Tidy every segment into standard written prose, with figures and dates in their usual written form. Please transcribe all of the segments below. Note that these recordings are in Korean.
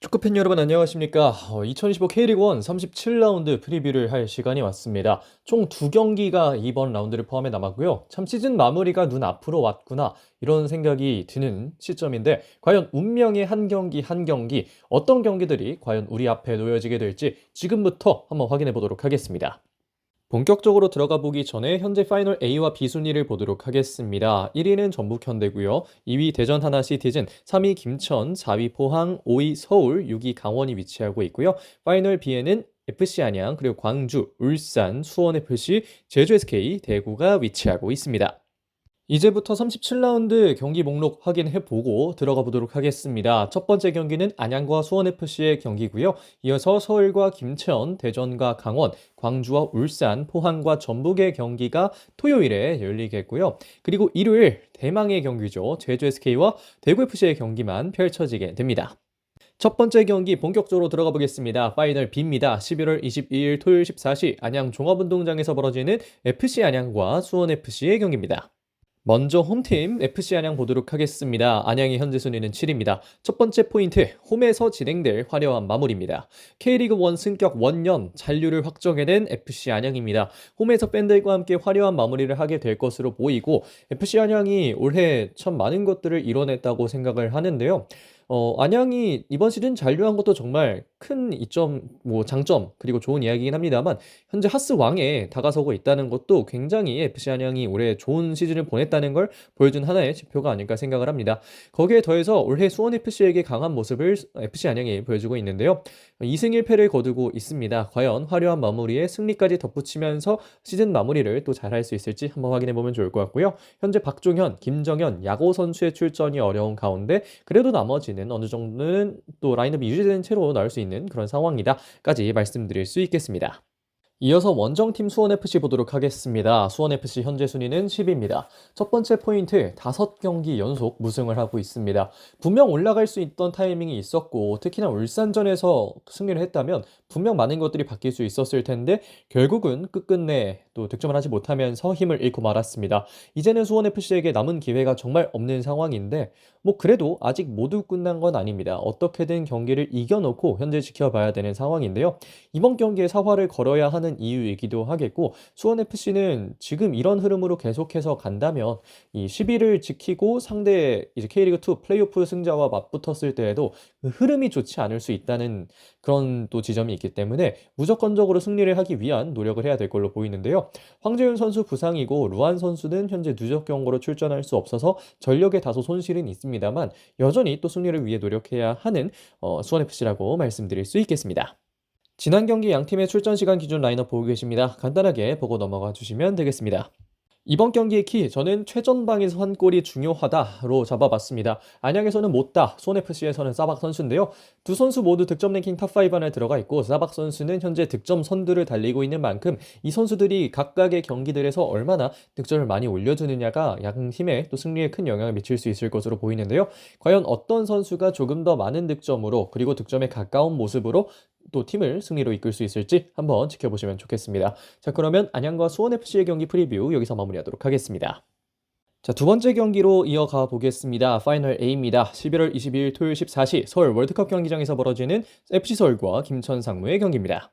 축구팬 여러분 안녕하십니까? 2025 K리그1 37라운드 프리뷰를 할 시간이 왔습니다. 총 2경기가 이번 라운드를 포함해 남았고요. 참 시즌 마무리가 눈앞으로 왔구나 이런 생각이 드는 시점인데 과연 운명의 한 경기 한 경기 어떤 경기들이 과연 우리 앞에 놓여지게 될지 지금부터 한번 확인해 보도록 하겠습니다. 본격적으로 들어가 보기 전에 현재 파이널 A와 B 순위를 보도록 하겠습니다. 1위는 전북현대고요. 2위 대전 하나시티즌, 3위 김천, 4위 포항, 5위 서울, 6위 강원이 위치하고 있고요. 파이널 B에는 FC 안양, 그리고 광주, 울산, 수원FC, 제주 SK, 대구가 위치하고 있습니다. 이제부터 37라운드 경기 목록 확인해 보고 들어가 보도록 하겠습니다. 첫 번째 경기는 안양과 수원FC의 경기고요. 이어서 서울과 김천, 대전과 강원, 광주와 울산, 포항과 전북의 경기가 토요일에 열리겠고요. 그리고 일요일 대망의 경기죠. 제주 SK와 대구 FC의 경기만 펼쳐지게 됩니다. 첫 번째 경기 본격적으로 들어가 보겠습니다. 파이널 B입니다. 11월 22일 토요일 14시 안양 종합운동장에서 벌어지는 FC 안양과 수원FC의 경기입니다. 먼저 홈팀 FC 안양 보도록 하겠습니다. 안양의 현재 순위는 7위입니다. 첫 번째 포인트, 홈에서 진행될 화려한 마무리입니다. K리그1 승격 원년 잔류를 확정해낸 FC 안양입니다. 홈에서 팬들과 함께 화려한 마무리를 하게 될 것으로 보이고 FC 안양이 올해 참 많은 것들을 이뤄냈다고 생각을 하는데요. 안양이 이번 시즌 잔류한 것도 정말 큰 이점, 장점, 그리고 좋은 이야기긴 합니다만, 현재 하스 왕에 다가서고 있다는 것도 굉장히 FC 안양이 올해 좋은 시즌을 보냈다는 걸 보여준 하나의 지표가 아닐까 생각을 합니다. 거기에 더해서 올해 수원FC에게 강한 모습을 FC 안양이 보여주고 있는데요. 2승 1패를 거두고 있습니다. 과연 화려한 마무리에 승리까지 덧붙이면서 시즌 마무리를 또 잘할 수 있을지 한번 확인해 보면 좋을 것 같고요. 현재 박종현, 김정현, 야고 선수의 출전이 어려운 가운데 그래도 나머지는 어느 정도는 또 라인업이 유지된 채로 나올 수 있는 그런 상황이다까지 말씀드릴 수 있겠습니다. 이어서 원정팀 수원FC 보도록 하겠습니다. 수원FC 현재 순위는 10위입니다. 첫 번째 포인트, 5경기 연속 무승을 하고 있습니다. 분명 올라갈 수 있던 타이밍이 있었고 특히나 울산전에서 승리를 했다면 분명 많은 것들이 바뀔 수 있었을 텐데 결국은 끝끝내 또 득점을 하지 못하면서 힘을 잃고 말았습니다. 이제는 수원FC에게 남은 기회가 정말 없는 상황인데 그래도 아직 모두 끝난 건 아닙니다. 어떻게든 경기를 이겨놓고 현재 지켜봐야 되는 상황인데요. 이번 경기에 사활을 걸어야 하는 이유이기도 하겠고 수원FC는 지금 이런 흐름으로 계속해서 간다면 이 10위를 지키고 상대 이제 K리그2 플레이오프 승자와 맞붙었을 때에도 그 흐름이 좋지 않을 수 있다는 그런 또 지점이 있기 때문에 무조건적으로 승리를 하기 위한 노력을 해야 될 걸로 보이는데요. 황재윤 선수 부상이고 루안 선수는 현재 누적 경고로 출전할 수 없어서 전력에 다소 손실은 있습니다만 여전히 또 승리를 위해 노력해야 하는 수원FC라고 말씀드릴 수 있겠습니다. 지난 경기 양팀의 출전 시간 기준 라인업 보고 계십니다. 간단하게 보고 넘어가 주시면 되겠습니다. 이번 경기의 키, 저는 최전방에서 한 골이 중요하다로 잡아봤습니다. 안양에서는 못다, 수원FC에서는 사박 선수인데요. 두 선수 모두 득점 랭킹 탑5 안에 들어가 있고 사박 선수는 현재 득점 선두를 달리고 있는 만큼 이 선수들이 각각의 경기들에서 얼마나 득점을 많이 올려주느냐가 양 팀의 또 승리에 큰 영향을 미칠 수 있을 것으로 보이는데요. 과연 어떤 선수가 조금 더 많은 득점으로 그리고 득점에 가까운 모습으로 또 팀을 승리로 이끌 수 있을지 한번 지켜보시면 좋겠습니다. 자, 그러면 안양과 수원FC의 경기 프리뷰 여기서 마무리하도록 하겠습니다. 자, 두 번째 경기로 이어가 보겠습니다. 파이널 A입니다. 11월 22일 토요일 14시 서울 월드컵 경기장에서 벌어지는 FC서울과 김천 상무의 경기입니다.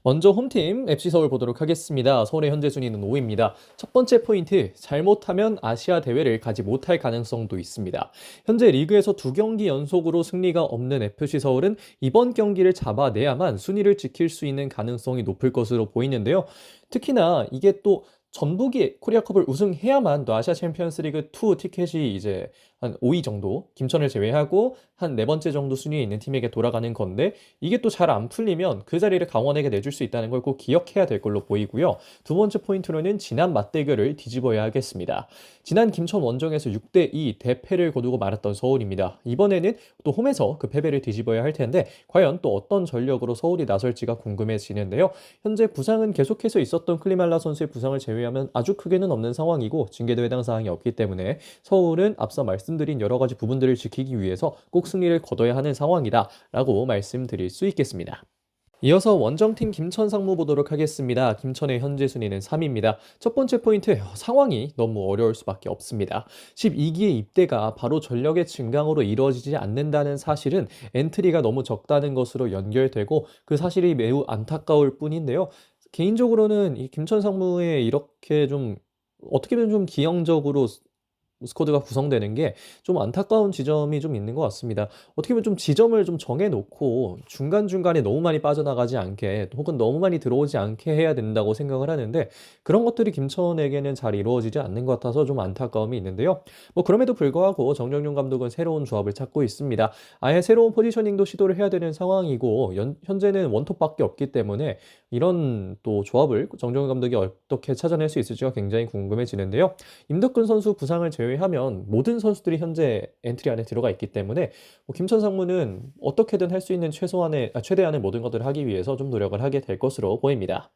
먼저 홈팀 FC서울 보도록 하겠습니다. 서울의 현재 순위는 5위입니다. 첫 번째 포인트, 잘못하면 아시아 대회를 가지 못할 가능성도 있습니다. 현재 리그에서 2경기 연속으로 승리가 없는 FC서울은 이번 경기를 잡아내야만 순위를 지킬 수 있는 가능성이 높을 것으로 보이는데요. 특히나 이게 또 전북이 코리아컵을 우승해야만 또 아시아 챔피언스 리그 2 티켓이 이제 한 5위 정도, 김천을 제외하고 한 네 번째 정도 순위에 있는 팀에게 돌아가는 건데 이게 또 잘 안 풀리면 그 자리를 강원에게 내줄 수 있다는 걸 꼭 기억해야 될 걸로 보이고요. 두 번째 포인트로는 지난 맞대결을 뒤집어야 하겠습니다. 지난 김천 원정에서 6대2 대패를 거두고 말았던 서울입니다. 이번에는 또 홈에서 그 패배를 뒤집어야 할 텐데 과연 또 어떤 전력으로 서울이 나설지가 궁금해지는데요. 현재 부상은 계속해서 있었던 클리말라 선수의 부상을 제외하면 아주 크게는 없는 상황이고 징계도 해당 사항이 없기 때문에 서울은 앞서 말씀드린 여러 가지 부분들을 지키기 위해서 꼭 승리를 거둬야 하는 상황이다 라고 말씀드릴 수 있겠습니다. 이어서 원정팀 김천 상무 보도록 하겠습니다. 김천의 현재 순위는 3위입니다. 첫 번째 포인트, 상황이 너무 어려울 수밖에 없습니다. 12기의 입대가 바로 전력의 증강으로 이루어지지 않는다는 사실은 엔트리가 너무 적다는 것으로 연결되고 그 사실이 매우 안타까울 뿐인데요. 개인적으로는 이 김천 상무의 이렇게 좀 어떻게 보면 좀 기형적으로 스쿼드가 구성되는 게 좀 안타까운 지점이 좀 있는 것 같습니다. 어떻게 보면 좀 지점을 좀 정해 놓고 중간중간에 너무 많이 빠져나가지 않게 혹은 너무 많이 들어오지 않게 해야 된다고 생각을 하는데 그런 것들이 김천에게는 잘 이루어지지 않는 것 같아서 좀 안타까움이 있는데요. 뭐 그럼에도 불구하고 정정용 감독은 새로운 조합을 찾고 있습니다. 아예 새로운 포지셔닝도 시도를 해야 되는 상황이고 현재는 원톱밖에 없기 때문에 이런 또 조합을 정정용 감독이 어떻게 찾아낼 수 있을지가 굉장히 궁금해지는데요. 임덕근 선수 부상을 제외하면 모든 선수들이 현재 엔트리 안에 들어가 있기 때문에 뭐 김천 상무는 어떻게든 할 수 있는 최대한의 모든 것들을 하기 위해서 좀 노력을 하게 될 것으로 보입니다.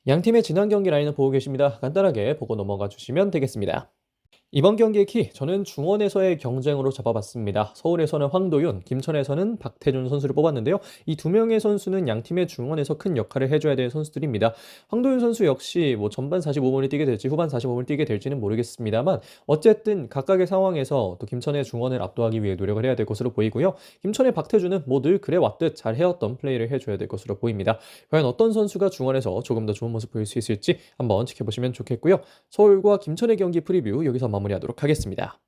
양 팀의 지난 경기 라인을 보고 계십니다. 간단하게 보고 넘어가 주시면 되겠습니다. 이번 경기의 키, 저는 중원에서의 경쟁으로 잡아봤습니다. 서울에서는 황도윤, 김천에서는 박태준 선수를 뽑았는데요. 이 두 명의 선수는 양 팀의 중원에서 큰 역할을 해줘야 되는 선수들입니다. 황도윤 선수 역시 뭐 전반 45분을 뛰게 될지 후반 45분을 뛰게 될지는 모르겠습니다만 어쨌든 각각의 상황에서 또 김천의 중원을 압도하기 위해 노력을 해야 될 것으로 보이고요. 김천의 박태준은 뭐 늘 그래 왔듯 잘 해왔던 플레이를 해줘야 될 것으로 보입니다. 과연 어떤 선수가 중원에서 조금 더 좋은 모습 보일 수 있을지 한번 지켜보시면 좋겠고요. 서울과 김천의 경기 프리뷰 여기서 마무리하도록 하겠습니다.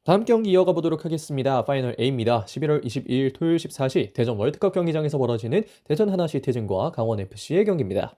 다음 경기 이어가 보도록 하겠습니다. 파이널 A입니다. 11월 22일 토요일 14시 대전 월드컵 경기장에서 벌어지는 대전 하나시티즌과 강원FC의 경기입니다.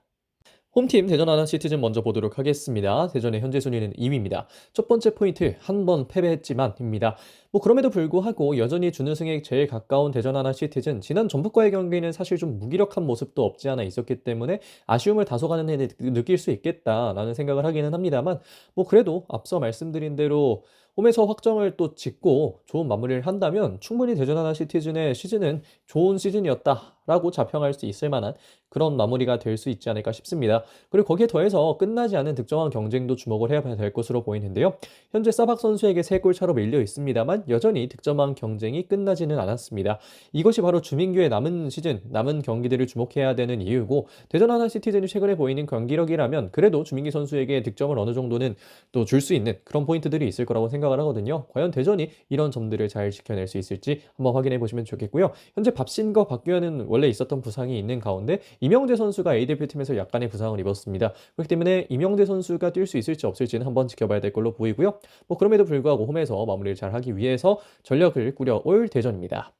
홈팀 대전 하나시티즌 먼저 보도록 하겠습니다. 대전의 현재 순위는 2위입니다. 첫 번째 포인트, 한 번 패배했지만입니다. 뭐 그럼에도 불구하고 여전히 준우승에 제일 가까운 대전 하나시티즌, 지난 전북과의 경기는 사실 좀 무기력한 모습도 없지 않아 있었기 때문에 아쉬움을 다소가는 해 느낄 수 있겠다라는 생각을 하기는 합니다만 뭐 그래도 앞서 말씀드린 대로 홈에서 확정을 또 짓고 좋은 마무리를 한다면 충분히 대전 하나시티즌의 시즌은 좋은 시즌이었다라고 자평할 수 있을 만한 그런 마무리가 될 수 있지 않을까 싶습니다. 그리고 거기에 더해서 끝나지 않은 득점왕 경쟁도 주목을 해야 될 것으로 보이는데요. 현재 사박 선수에게 3골 차로 밀려 있습니다만 여전히 득점왕 경쟁이 끝나지는 않았습니다. 이것이 바로 주민규의 남은 시즌, 남은 경기들을 주목해야 되는 이유고 대전 하나시티즌이 최근에 보이는 경기력이라면 그래도 주민규 선수에게 득점을 어느 정도는 또 줄 수 있는 그런 포인트들이 있을 거라고 생각을 하거든요. 과연 대전이 이런 점들을 잘 지켜낼 수 있을지 한번 확인해 보시면 좋겠고요. 현재 밥신과 박규현은 원래 있었던 부상이 있는 가운데 이명재 선수가 A대표팀에서 약간의 부상을 입었습니다. 그렇기 때문에 이명재 선수가 뛸 수 있을지 없을지는 한번 지켜봐야 될 걸로 보이고요. 뭐 그럼에도 불구하고 홈에서 마무리를 잘 하기 위해서 전력을 꾸려올 대전입니다.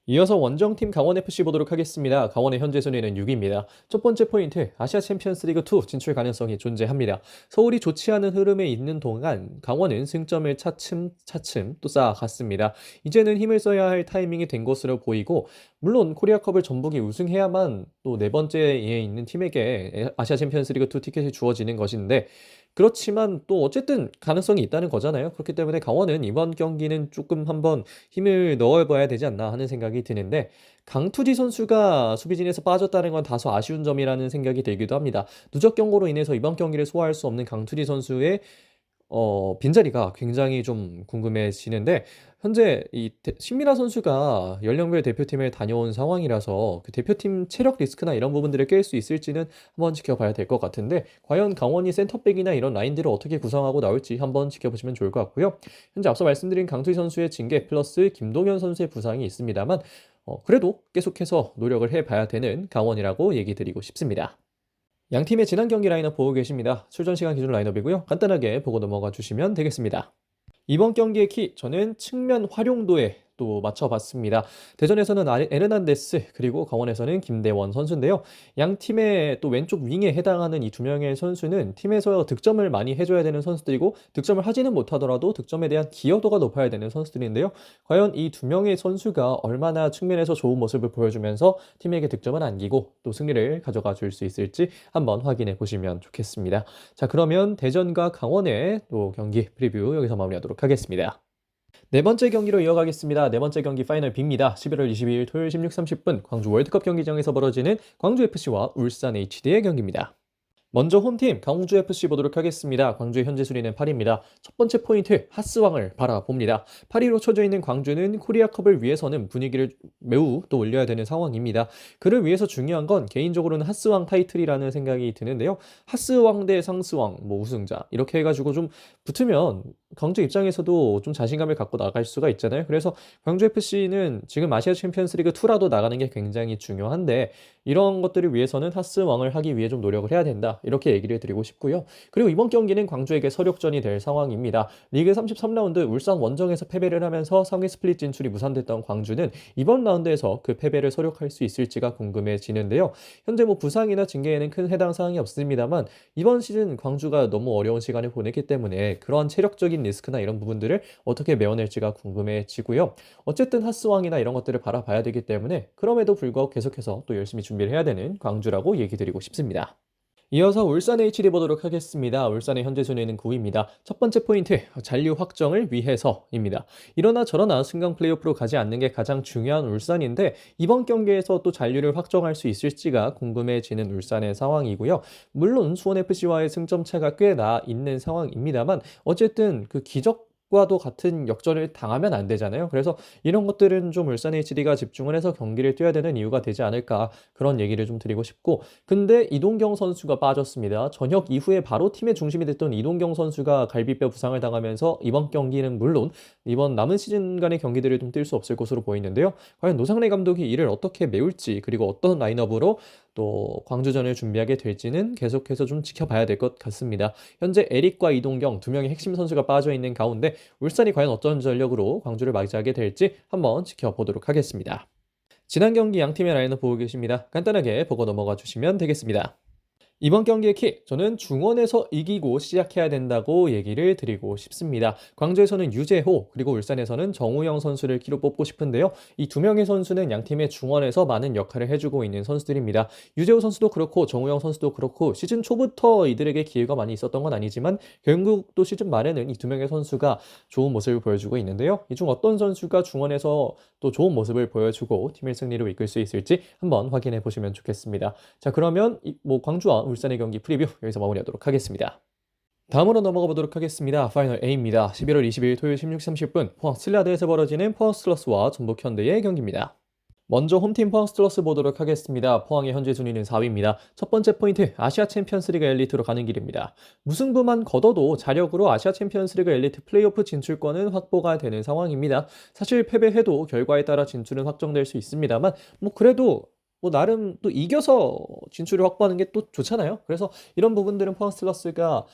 이어서 원정팀 강원FC 보도록 하겠습니다. 강원의 현재 순위는 6위입니다. 첫 번째 포인트, 아시아 챔피언스 리그 2 진출 가능성이 존재합니다. 서울이 좋지 않은 흐름에 있는 동안 강원은 승점을 차츰 또 쌓아갔습니다. 이제는 힘을 써야 할 타이밍이 된 것으로 보이고 물론 코리아컵을 전북이 우승해야만 또 네 번째에 있는 팀에게 아시아 챔피언스 리그 2 티켓이 주어지는 것인데 그렇지만 또 어쨌든 가능성이 있다는 거잖아요. 그렇기 때문에 강원은 이번 경기는 조금 한번 힘을 넣어봐야 되지 않나 하는 생각이 드는데 강투지 선수가 수비진에서 빠졌다는 건 다소 아쉬운 점이라는 생각이 들기도 합니다. 누적 경고로 인해서 이번 경기를 소화할 수 없는 강투지 선수의 빈자리가 굉장히 좀 궁금해지는데 현재 신민아 선수가 연령별 대표팀에 다녀온 상황이라서 그 대표팀 체력 리스크나 이런 부분들을 깰 수 있을지는 한번 지켜봐야 될 것 같은데 과연 강원이 센터백이나 이런 라인들을 어떻게 구성하고 나올지 한번 지켜보시면 좋을 것 같고요. 현재 앞서 말씀드린 강투희 선수의 징계 플러스 김동현 선수의 부상이 있습니다만 그래도 계속해서 노력을 해봐야 되는 강원이라고 얘기 드리고 싶습니다. 양 팀의 지난 경기 라인업 보고 계십니다. 출전 시간 기준 라인업이고요. 간단하게 보고 넘어가 주시면 되겠습니다. 이번 경기의 키, 저는 측면 활용도에 또 맞춰봤습니다. 대전에서는 에르난데스 그리고 강원에서는 김대원 선수인데요. 양 팀의 또 왼쪽 윙에 해당하는 이 두 명의 선수는 팀에서 득점을 많이 해줘야 되는 선수들이고 득점을 하지는 못하더라도 득점에 대한 기여도가 높아야 되는 선수들인데요. 과연 이 두 명의 선수가 얼마나 측면에서 좋은 모습을 보여주면서 팀에게 득점을 안기고 또 승리를 가져가 줄 수 있을지 한번 확인해 보시면 좋겠습니다. 자, 그러면 대전과 강원의 또 경기 프리뷰 여기서 마무리하도록 하겠습니다. 네 번째 경기로 이어가겠습니다. 네 번째 경기 파이널 B입니다. 11월 22일 토요일 16시 30분 광주 월드컵 경기장에서 벌어지는 광주FC와 울산 HD의 경기입니다. 먼저 홈팀 광주FC 보도록 하겠습니다. 광주의 현재 순위는 8위입니다. 첫 번째 포인트 하스왕을 바라봅니다. 8위로 쳐져 있는 광주는 코리아컵을 위해서는 분위기를 매우 또 올려야 되는 상황입니다. 그를 위해서 중요한 건 개인적으로는 하스왕 타이틀이라는 생각이 드는데요. 하스왕 대 상스왕 뭐 우승자 이렇게 해가지고 좀 붙으면 광주 입장에서도 좀 자신감을 갖고 나갈 수가 있잖아요. 그래서 광주FC는 지금 아시아 챔피언스리그 2라도 나가는 게 굉장히 중요한데 이런 것들을 위해서는 하스왕을 하기 위해 좀 노력을 해야 된다. 이렇게 얘기를 드리고 싶고요. 그리고 이번 경기는 광주에게 서력전이 될 상황입니다. 리그 33라운드 울산 원정에서 패배를 하면서 상위 스플릿 진출이 무산됐던 광주는 이번 라운드에서 그 패배를 서력할 수 있을지가 궁금해지는데요. 현재 뭐 부상이나 징계에는 큰 해당 사항이 없습니다만 이번 시즌 광주가 너무 어려운 시간을 보냈기 때문에 그런 체력적인 리스크나 이런 부분들을 어떻게 메워낼지가 궁금해지고요. 어쨌든 하스왕이나 이런 것들을 바라봐야 되기 때문에 그럼에도 불구하고 계속해서 또 열심히 준비를 해야 되는 광주라고 얘기 드리고 싶습니다. 이어서 울산 HD 보도록 하겠습니다. 울산의 현재 순위는 9위입니다. 첫 번째 포인트, 잔류 확정을 위해서입니다. 이러나 저러나 승강 플레이오프로 가지 않는 게 가장 중요한 울산인데 이번 경기에서 또 잔류를 확정할 수 있을지가 궁금해지는 울산의 상황이고요. 물론 수원FC와의 승점 차가 꽤 나 있는 상황입니다만 어쨌든 그 기적 과도 같은 역전을 당하면 안 되잖아요. 그래서 이런 것들은 좀 울산 HD가 집중을 해서 경기를 뛰어야 되는 이유가 되지 않을까 그런 얘기를 좀 드리고 싶고 근데 이동경 선수가 빠졌습니다. 저녁 이후에 바로 팀의 중심이 됐던 이동경 선수가 갈비뼈 부상을 당하면서 이번 경기는 물론 이번 남은 시즌간의 경기들을 좀 뛸 수 없을 것으로 보이는데요. 과연 노상래 감독이 이를 어떻게 메울지 그리고 어떤 라인업으로 또 광주전을 준비하게 될지는 계속해서 좀 지켜봐야 될 것 같습니다. 현재 에릭과 이동경 두 명의 핵심 선수가 빠져 있는 가운데 울산이 과연 어떤 전력으로 광주를 맞이하게 될지 한번 지켜보도록 하겠습니다. 지난 경기 양 팀의 라인업 보고 계십니다. 간단하게 보고 넘어가 주시면 되겠습니다. 이번 경기의 키, 저는 중원에서 이기고 시작해야 된다고 얘기를 드리고 싶습니다. 광주에서는 유재호, 그리고 울산에서는 정우영 선수를 키로 뽑고 싶은데요. 이 두 명의 선수는 양 팀의 중원에서 많은 역할을 해주고 있는 선수들입니다. 유재호 선수도 그렇고 정우영 선수도 그렇고 시즌 초부터 이들에게 기회가 많이 있었던 건 아니지만 결국 또 시즌 말에는 이 두 명의 선수가 좋은 모습을 보여주고 있는데요. 이 중 어떤 선수가 중원에서 또 좋은 모습을 보여주고 팀을 승리로 이끌 수 있을지 한번 확인해 보시면 좋겠습니다. 자, 그러면 광주와 울산의 경기 프리뷰 여기서 마무리하도록 하겠습니다. 다음으로 넘어가 보도록 하겠습니다. 파이널 A입니다. 11월 20일 토요일 16시 30분 포항 스틸라드에서 벌어지는 포항 스틸러스와 전북 현대의 경기입니다. 먼저 홈팀 포항 스틸러스 보도록 하겠습니다. 포항의 현재 순위는 4위입니다. 첫 번째 포인트, 아시아 챔피언스리그 엘리트로 가는 길입니다. 무승부만 거둬도 자력으로 아시아 챔피언스리그 엘리트 플레이오프 진출권은 확보가 되는 상황입니다. 사실 패배해도 결과에 따라 진출은 확정될 수 있습니다만 그래도 나름 또 이겨서 진출을 확보하는 게 또 좋잖아요. 그래서 이런 부분들은 포항 스틸러스가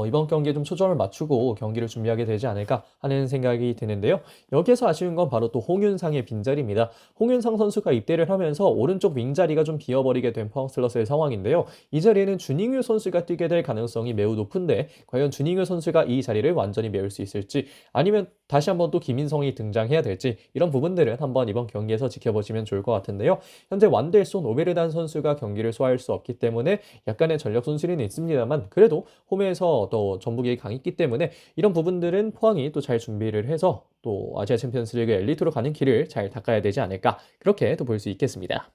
이번 경기에 좀 초점을 맞추고 경기를 준비하게 되지 않을까 하는 생각이 드는데요. 여기에서 아쉬운 건 바로 또 홍윤상의 빈자리입니다. 홍윤상 선수가 입대를 하면서 오른쪽 윙자리가 좀 비어버리게 된 포항 스틸러스의 상황인데요. 이 자리에는 준잉유 선수가 뛰게 될 가능성이 매우 높은데 과연 준잉유 선수가 이 자리를 완전히 메울 수 있을지 아니면 다시 한번 또 김인성이 등장해야 될지 이런 부분들은 한번 이번 경기에서 지켜보시면 좋을 것 같은데요. 현재 완델손 오베르단 선수가 경기를 소화할 수 없기 때문에 약간의 전력 손실은 있습니다만 그래도 홈에서 또 전북이 강했기 때문에 이런 부분들은 포항이 또 잘 준비를 해서 또 아시아 챔피언스리그 엘리트로 가는 길을 잘 닦아야 되지 않을까 그렇게 또 볼 수 있겠습니다.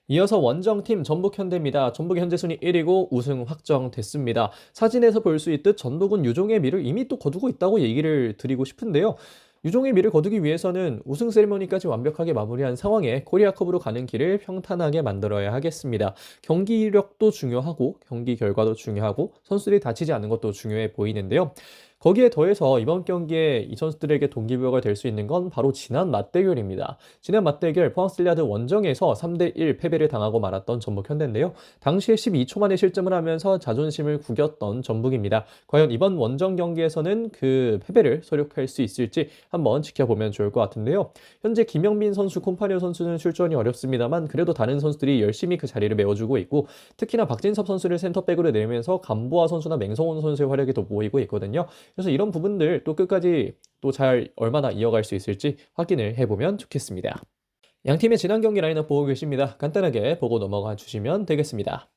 이어서 원정팀 전북 현대입니다. 전북 현재 순위 1위고 우승 확정됐습니다. 사진에서 볼 수 있듯 전북은 유종의 미를 이미 또 거두고 있다고 얘기를 드리고 싶은데요. 유종의 미를 거두기 위해서는 우승 세리머니까지 완벽하게 마무리한 상황에 코리아컵으로 가는 길을 평탄하게 만들어야 하겠습니다. 경기력도 중요하고 경기 결과도 중요하고 선수들이 다치지 않는 것도 중요해 보이는데요. 거기에 더해서 이번 경기에 이 선수들에게 동기부여가 될 수 있는 건 바로 지난 맞대결입니다. 지난 맞대결 포항 스틸라드 원정에서 3대1 패배를 당하고 말았던 전북 현대인데요. 당시에 12초 만에 실점을 하면서 자존심을 구겼던 전북입니다. 과연 이번 원정 경기에서는 그 패배를 소력할 수 있을지 한번 지켜보면 좋을 것 같은데요. 현재 김영민 선수, 콤파니오 선수는 출전이 어렵습니다만 그래도 다른 선수들이 열심히 그 자리를 메워주고 있고 특히나 박진섭 선수를 센터백으로 내면서 감보아 선수나 맹성훈 선수의 활약이 돋보이고 있거든요. 그래서 이런 부분들 또 끝까지 또 잘 얼마나 이어갈 수 있을지 확인을 해보면 좋겠습니다. 양 팀의 지난 경기 라인업 보고 계십니다. 간단하게 보고 넘어가 주시면 되겠습니다.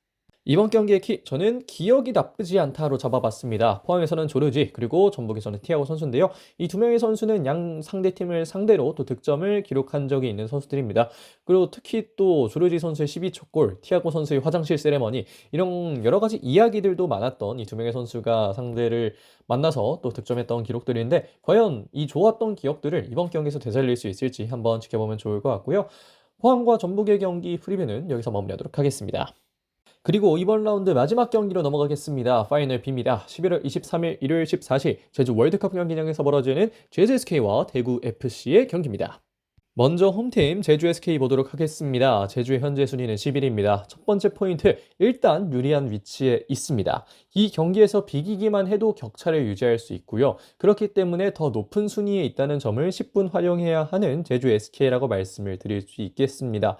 이번 경기의 키, 저는 기억이 나쁘지 않다로 잡아봤습니다. 포항에서는 조르지, 그리고 전북에서는 티아고 선수인데요. 이 두 명의 선수는 양 상대팀을 상대로 또 득점을 기록한 적이 있는 선수들입니다. 그리고 특히 또 조르지 선수의 12초 골, 티아고 선수의 화장실 세레머니, 이런 여러 가지 이야기들도 많았던 이 두 명의 선수가 상대를 만나서 또 득점했던 기록들인데, 과연 이 좋았던 기억들을 이번 경기에서 되살릴 수 있을지 한번 지켜보면 좋을 것 같고요. 포항과 전북의 경기 프리뷰는 여기서 마무리하도록 하겠습니다. 그리고 이번 라운드 마지막 경기로 넘어가겠습니다. 파이널 B입니다. 11월 23일 일요일 14시 제주 월드컵 경기장에서 벌어지는 제주 SK와 대구 FC의 경기입니다. 먼저 홈팀 제주 SK 보도록 하겠습니다. 제주의 현재 순위는 10위입니다. 첫 번째 포인트, 일단 유리한 위치에 있습니다. 이 경기에서 비기기만 해도 격차를 유지할 수 있고요. 그렇기 때문에 더 높은 순위에 있다는 점을 10분 활용해야 하는 제주 SK라고 말씀을 드릴 수 있겠습니다.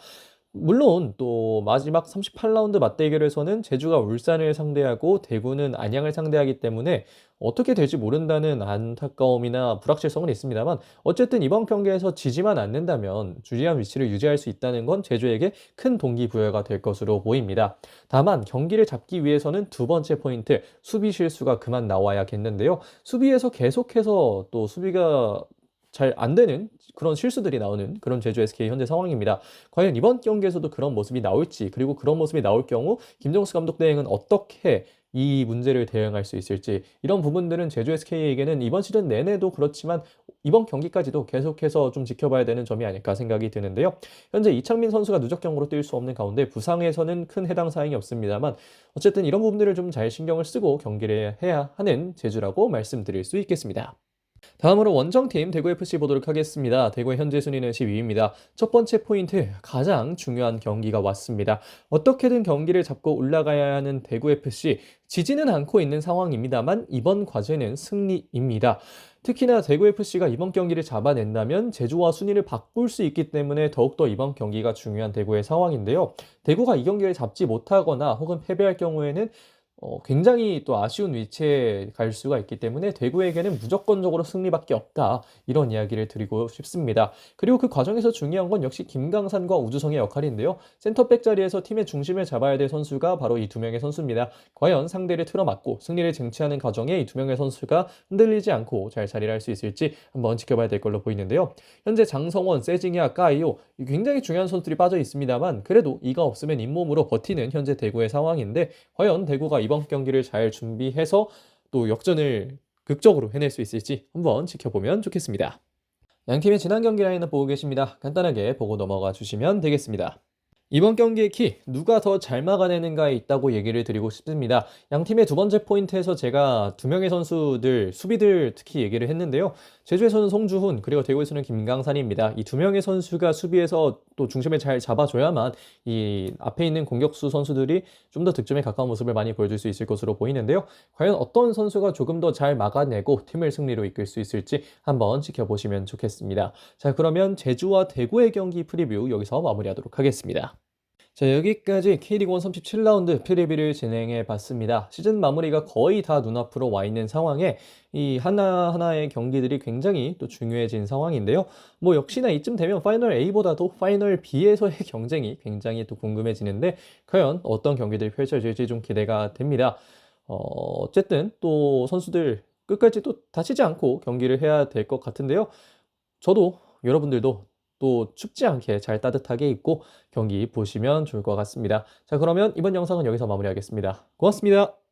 물론 또 마지막 38라운드 맞대결에서는 제주가 울산을 상대하고 대구는 안양을 상대하기 때문에 어떻게 될지 모른다는 안타까움이나 불확실성은 있습니다만, 어쨌든 이번 경기에서 지지만 않는다면 주리한 위치를 유지할 수 있다는 건 제주에게 큰 동기부여가 될 것으로 보입니다. 다만 경기를 잡기 위해서는 두 번째 포인트, 수비 실수가 그만 나와야겠는데요. 수비에서 계속해서 또 수비가 잘 안 되는 그런 실수들이 나오는 그런 제주 SK 현재 상황입니다. 과연 이번 경기에서도 그런 모습이 나올지, 그리고 그런 모습이 나올 경우 김정수 감독 대행은 어떻게 이 문제를 대응할 수 있을지, 이런 부분들은 제주 SK에게는 이번 시즌 내내도 그렇지만 이번 경기까지도 계속해서 좀 지켜봐야 되는 점이 아닐까 생각이 드는데요. 현재 이창민 선수가 누적경으로 뛸 수 없는 가운데 부상에서는 큰 해당 사항이 없습니다만, 어쨌든 이런 부분들을 좀 잘 신경을 쓰고 경기를 해야 하는 제주라고 말씀드릴 수 있겠습니다. 다음으로 원정팀 대구FC 보도록 하겠습니다. 대구의 현재 순위는 12위입니다. 첫 번째 포인트, 가장 중요한 경기가 왔습니다. 어떻게든 경기를 잡고 올라가야 하는 대구FC, 지지는 않고 있는 상황입니다만 이번 과제는 승리입니다. 특히나 대구FC가 이번 경기를 잡아낸다면 제주와 순위를 바꿀 수 있기 때문에 더욱더 이번 경기가 중요한 대구의 상황인데요. 대구가 이 경기를 잡지 못하거나 혹은 패배할 경우에는 굉장히 또 아쉬운 위치에 갈 수가 있기 때문에 대구에게는 무조건적으로 승리밖에 없다, 이런 이야기를 드리고 싶습니다. 그리고 그 과정에서 중요한 건 역시 김강산과 우주성의 역할인데요. 센터백 자리에서 팀의 중심을 잡아야 될 선수가 바로 이 두 명의 선수입니다. 과연 상대를 틀어막고 승리를 쟁취하는 과정에 이 두 명의 선수가 흔들리지 않고 잘 자리를 할 수 있을지 한번 지켜봐야 될 걸로 보이는데요. 현재 장성원, 세징야, 까이오, 굉장히 중요한 선수들이 빠져 있습니다만 그래도 이가 없으면 잇몸으로 버티는 현재 대구의 상황인데, 과연 대구가 이번 경기를 잘 준비해서 또 역전을 극적으로 해낼 수 있을지 한번 지켜보면 좋겠습니다. 양팀의 지난 경기 라인업 보고 계십니다. 간단하게 보고 넘어가 주시면 되겠습니다. 이번 경기의 키, 누가 더 잘 막아내는가에 있다고 얘기를 드리고 싶습니다. 양팀의 두 번째 포인트에서 제가 두 명의 선수들, 수비들 특히 얘기를 했는데요. 제주에서는 송주훈, 그리고 대구에서는 김강산입니다. 이 두 명의 선수가 수비에서 또 중심을 잘 잡아줘야만 이 앞에 있는 공격수 선수들이 좀 더 득점에 가까운 모습을 많이 보여줄 수 있을 것으로 보이는데요. 과연 어떤 선수가 조금 더 잘 막아내고 팀을 승리로 이끌 수 있을지 한번 지켜보시면 좋겠습니다. 자, 그러면 제주와 대구의 경기 프리뷰 여기서 마무리하도록 하겠습니다. 자, 여기까지 K리그1 37라운드 프리뷰를 진행해 봤습니다. 시즌 마무리가 거의 다 눈앞으로 와 있는 상황에 이 하나하나의 경기들이 굉장히 또 중요해진 상황인데요. 뭐 역시나 이쯤 되면 파이널 A보다도 파이널 B에서의 경쟁이 굉장히 또 궁금해지는데, 과연 어떤 경기들이 펼쳐질지 좀 기대가 됩니다. 어쨌든 또 선수들 끝까지 또 다치지 않고 경기를 해야 될 것 같은데요. 저도 여러분들도 또 춥지 않게 잘 따뜻하게 입고 경기 보시면 좋을 것 같습니다. 자, 그러면 이번 영상은 여기서 마무리하겠습니다. 고맙습니다.